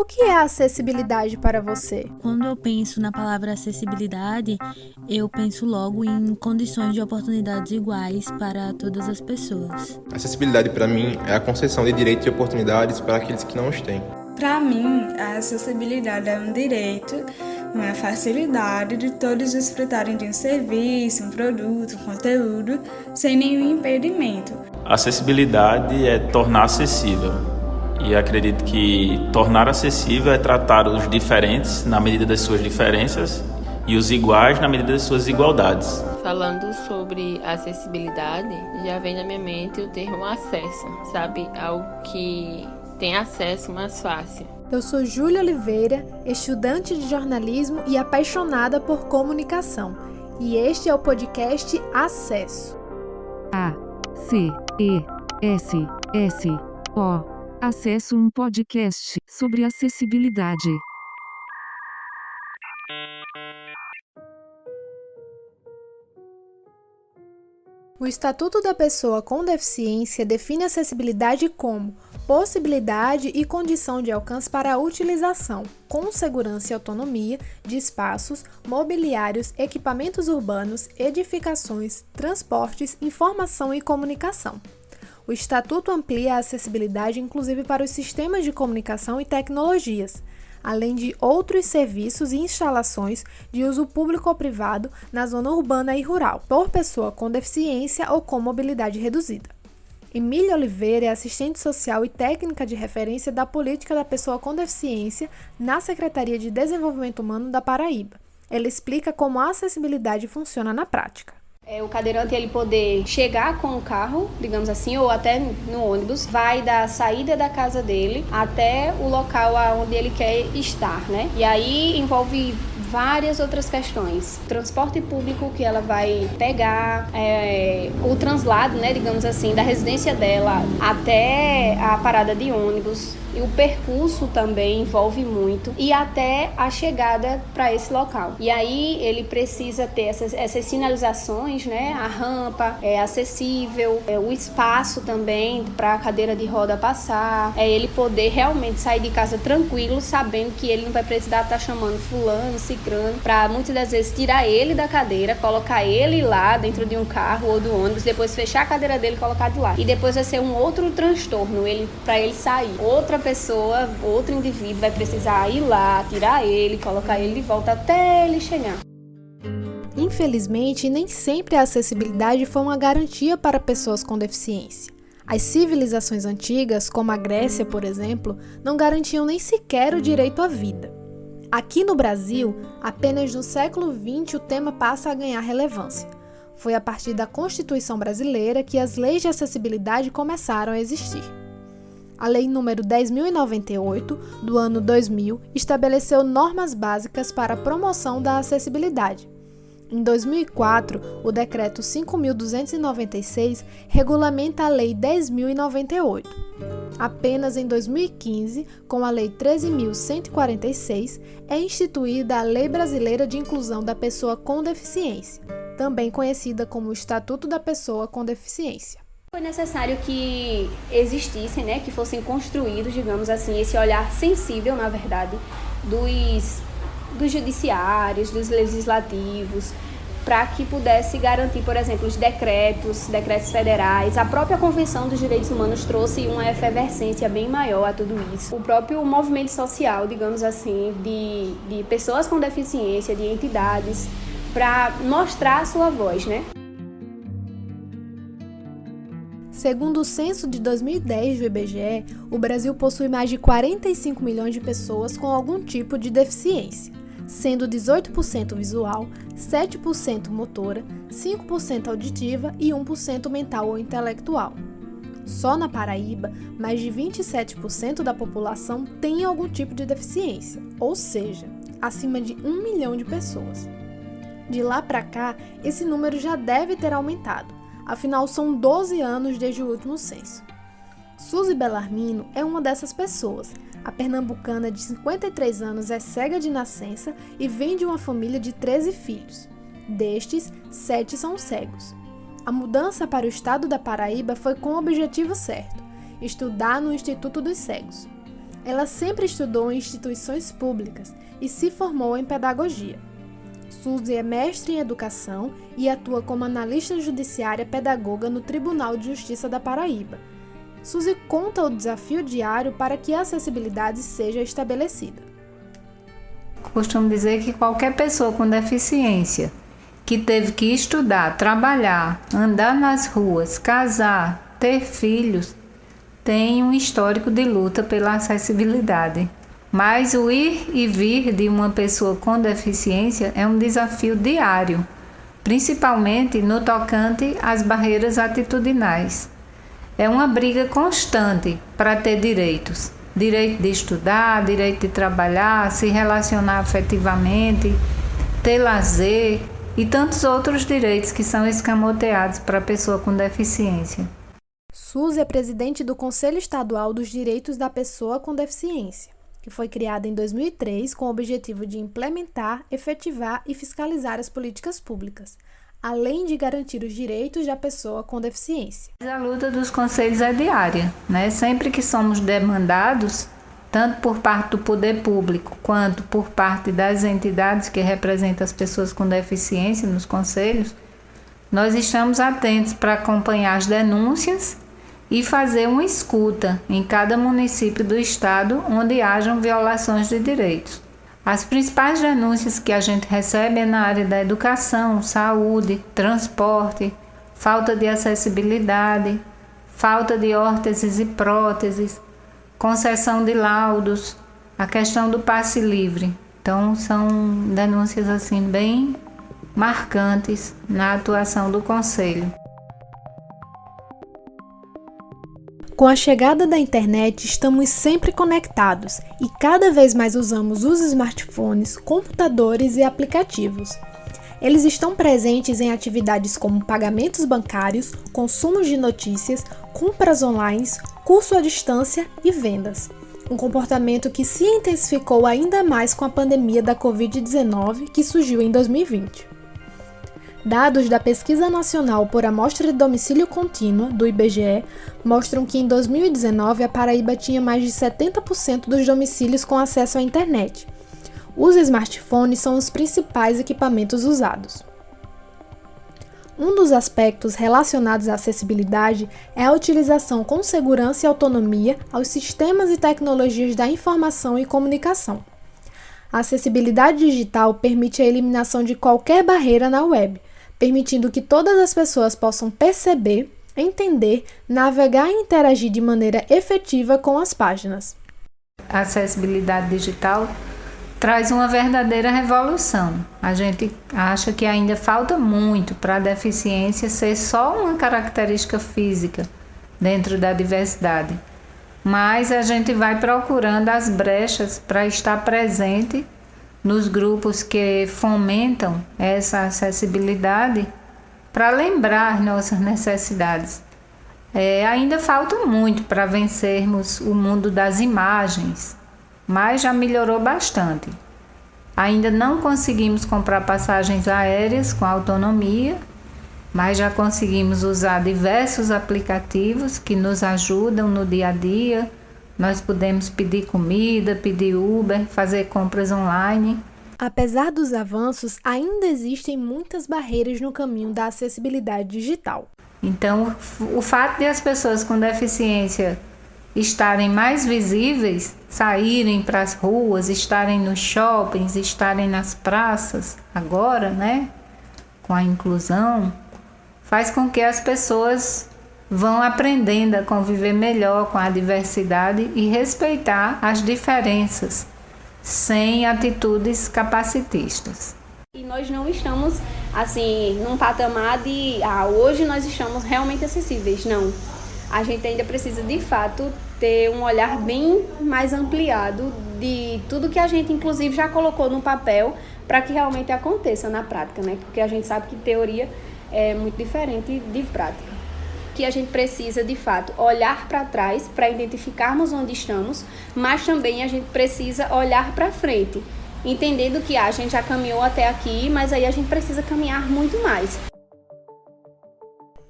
que é a acessibilidade para você? Quando eu penso na palavra acessibilidade, eu penso logo em condições de oportunidades iguais para todas as pessoas. Acessibilidade, para mim, é a concessão de direitos e oportunidades para aqueles que não os têm. Para mim, a acessibilidade é um direito, uma facilidade de todos desfrutarem de um serviço, um produto, um conteúdo, sem nenhum impedimento. A acessibilidade é tornar acessível. E acredito que tornar acessível é tratar os diferentes na medida das suas diferenças e os iguais na medida das suas igualdades. Falando sobre acessibilidade, já vem na minha mente o termo acesso, sabe? Algo que tem acesso mais fácil. Eu sou Júlia Oliveira, estudante de jornalismo e apaixonada por comunicação. E este é o podcast Acesso. A-C-E-S-S-O. Acesso, um podcast sobre acessibilidade. O Estatuto da Pessoa com Deficiência define acessibilidade como possibilidade e condição de alcance para a utilização, com segurança e autonomia, de espaços, mobiliários, equipamentos urbanos, edificações, transportes, informação e comunicação. O Estatuto amplia a acessibilidade inclusive para os sistemas de comunicação e tecnologias, além de outros serviços e instalações de uso público ou privado na zona urbana e rural, por pessoa com deficiência ou com mobilidade reduzida. Emília Oliveira é assistente social e técnica de referência da Política da Pessoa com Deficiência na Secretaria de Desenvolvimento Humano da Paraíba. Ela explica como a acessibilidade funciona na prática. O cadeirante ele poder chegar com o carro, digamos assim, ou até no ônibus, vai da saída da casa dele até o local onde ele quer estar, né? E aí envolve várias outras questões. Transporte público que ela vai pegar, o translado, né, digamos assim, da residência dela até a parada de ônibus. E o percurso também envolve muito. E até a chegada para esse local. E aí ele precisa ter essas sinalizações, né? A rampa é acessível, o espaço também para a cadeira de roda passar. Ele poder realmente sair de casa tranquilo, sabendo que ele não vai precisar estar chamando fulano, cicrano, para muitas das vezes tirar ele da cadeira, colocar ele lá dentro de um carro ou do ônibus, depois fechar a cadeira dele e colocar de lá. E depois vai ser um outro transtorno para ele sair. Outra pessoa, outro indivíduo vai precisar ir lá, tirar ele, colocar ele de volta até ele chegar. Infelizmente, nem sempre a acessibilidade foi uma garantia para pessoas com deficiência. As civilizações antigas, como a Grécia, por exemplo, não garantiam nem sequer o direito à vida. Aqui no Brasil, apenas no século XX o tema passa a ganhar relevância. Foi a partir da Constituição Brasileira que as leis de acessibilidade começaram a existir. A Lei nº 10.098, do ano 2000, estabeleceu normas básicas para a promoção da acessibilidade. Em 2004, o Decreto 5.296 regulamenta a Lei 10.098. Apenas em 2015, com a Lei 13.146, é instituída a Lei Brasileira de Inclusão da Pessoa com Deficiência, também conhecida como Estatuto da Pessoa com Deficiência. Foi necessário que existissem, né, que fossem construídos, digamos assim, esse olhar sensível, na verdade, dos judiciários, dos legislativos, para que pudesse garantir, por exemplo, os decretos federais. A própria Convenção dos Direitos Humanos trouxe uma efervescência bem maior a tudo isso. O próprio movimento social, digamos assim, de pessoas com deficiência, de entidades, para mostrar a sua voz, né? Segundo o censo de 2010 do IBGE, o Brasil possui mais de 45 milhões de pessoas com algum tipo de deficiência, sendo 18% visual, 7% motora, 5% auditiva e 1% mental ou intelectual. Só na Paraíba, mais de 27% da população tem algum tipo de deficiência, ou seja, acima de 1 milhão de pessoas. De lá para cá, esse número já deve ter aumentado. Afinal, são 12 anos desde o último censo. Suzy Bellarmino é uma dessas pessoas. A pernambucana de 53 anos é cega de nascença e vem de uma família de 13 filhos. Destes, 7 são cegos. A mudança para o estado da Paraíba foi com o objetivo certo: estudar no Instituto dos Cegos. Ela sempre estudou em instituições públicas e se formou em pedagogia. Suzy é mestre em educação e atua como analista judiciária pedagoga no Tribunal de Justiça da Paraíba. Suzy conta o desafio diário para que a acessibilidade seja estabelecida. Costumo dizer que qualquer pessoa com deficiência que teve que estudar, trabalhar, andar nas ruas, casar, ter filhos, tem um histórico de luta pela acessibilidade. Mas o ir e vir de uma pessoa com deficiência é um desafio diário, principalmente no tocante às barreiras atitudinais. É uma briga constante para ter direitos. Direito de estudar, direito de trabalhar, se relacionar afetivamente, ter lazer e tantos outros direitos que são escamoteados para a pessoa com deficiência. Suzy é presidente do Conselho Estadual dos Direitos da Pessoa com Deficiência, que foi criada em 2003 com o objetivo de implementar, efetivar e fiscalizar as políticas públicas, além de garantir os direitos da pessoa com deficiência. A luta dos conselhos é diária, né? Sempre que somos demandados, tanto por parte do poder público quanto por parte das entidades que representam as pessoas com deficiência nos conselhos, nós estamos atentos para acompanhar as denúncias e fazer uma escuta em cada município do estado onde hajam violações de direitos. As principais denúncias que a gente recebe é na área da educação, saúde, transporte, falta de acessibilidade, falta de órteses e próteses, concessão de laudos, a questão do passe livre. Então são denúncias assim bem marcantes na atuação do Conselho. Com a chegada da internet, estamos sempre conectados e cada vez mais usamos os smartphones, computadores e aplicativos. Eles estão presentes em atividades como pagamentos bancários, consumo de notícias, compras online, curso à distância e vendas. Um comportamento que se intensificou ainda mais com a pandemia da Covid-19 que surgiu em 2020. Dados da Pesquisa Nacional por Amostra de Domicílio Contínua, do IBGE, mostram que em 2019 a Paraíba tinha mais de 70% dos domicílios com acesso à internet. Os smartphones são os principais equipamentos usados. Um dos aspectos relacionados à acessibilidade é a utilização com segurança e autonomia aos sistemas e tecnologias da informação e comunicação. A acessibilidade digital permite a eliminação de qualquer barreira na web, permitindo que todas as pessoas possam perceber, entender, navegar e interagir de maneira efetiva com as páginas. A acessibilidade digital traz uma verdadeira revolução. A gente acha que ainda falta muito para a deficiência ser só uma característica física dentro da diversidade, mas a gente vai procurando as brechas para estar presente nos grupos que fomentam essa acessibilidade para lembrar nossas necessidades. Ainda falta muito para vencermos o mundo das imagens, mas já melhorou bastante. Ainda não conseguimos comprar passagens aéreas com autonomia, mas já conseguimos usar diversos aplicativos que nos ajudam no dia a dia. Nós podemos pedir comida, pedir Uber, fazer compras online. Apesar dos avanços, ainda existem muitas barreiras no caminho da acessibilidade digital. Então, o fato de as pessoas com deficiência estarem mais visíveis, saírem para as ruas, estarem nos shoppings, estarem nas praças agora, né, com a inclusão, faz com que as pessoas vão aprendendo a conviver melhor com a diversidade e respeitar as diferenças, sem atitudes capacitistas. E nós não estamos, assim, num patamar de, hoje nós estamos realmente acessíveis, não. A gente ainda precisa, de fato, ter um olhar bem mais ampliado de tudo que a gente, inclusive, já colocou no papel para que realmente aconteça na prática, né? Porque a gente sabe que teoria é muito diferente de prática. Que a gente precisa, de fato, olhar para trás para identificarmos onde estamos, mas também a gente precisa olhar para frente, entendendo que a gente já caminhou até aqui, mas aí a gente precisa caminhar muito mais.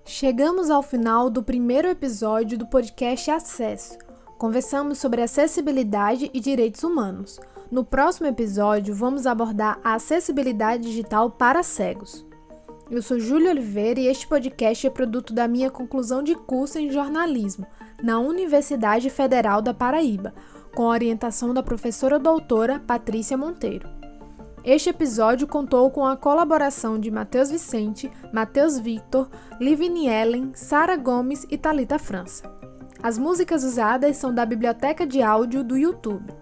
Chegamos ao final do primeiro episódio do podcast Acesso, conversamos sobre acessibilidade e direitos humanos. No próximo episódio, vamos abordar a acessibilidade digital para cegos. Eu sou Júlia Oliveira e este podcast é produto da minha conclusão de curso em jornalismo na Universidade Federal da Paraíba, com a orientação da professora doutora Patrícia Monteiro. Este episódio contou com a colaboração de Matheus Vicente, Matheus Victor, Livine Ellen, Sara Gomes e Thalita França. As músicas usadas são da biblioteca de áudio do YouTube.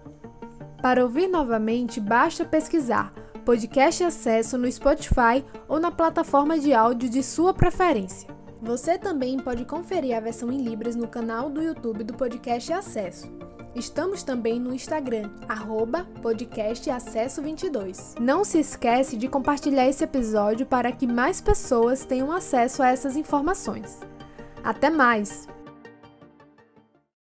Para ouvir novamente, basta pesquisar Podcast Acesso no Spotify ou na plataforma de áudio de sua preferência. Você também pode conferir a versão em Libras no canal do YouTube do Podcast Acesso. Estamos também no Instagram, @podcastacesso22. Não se esquece de compartilhar esse episódio para que mais pessoas tenham acesso a essas informações. Até mais!